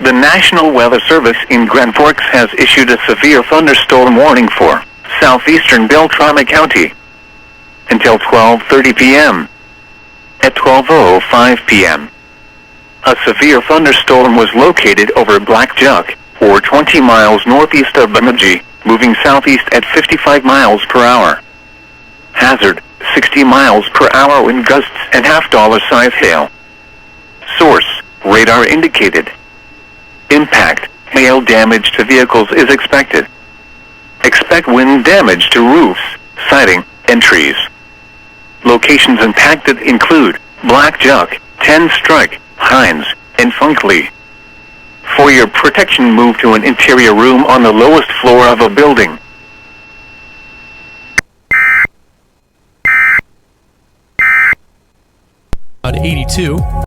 The National Weather Service in Grand Forks has issued a severe thunderstorm warning for southeastern Beltrami County until 12:30 p.m. At 12:05 p.m., a severe thunderstorm was located over Blackduck, or 20 miles northeast of Bemidji, moving southeast at 55 miles per hour. Hazard, 60 miles per hour wind gusts and half-dollar size hail. Source, radar indicated. Impact, hail damage to vehicles is expected. Expect wind damage to roofs, siding, and trees. Locations impacted include Blackduck, 10 Strike, Hines, and Funkley. For your protection, move to an interior room on the lowest floor of a building. About 82.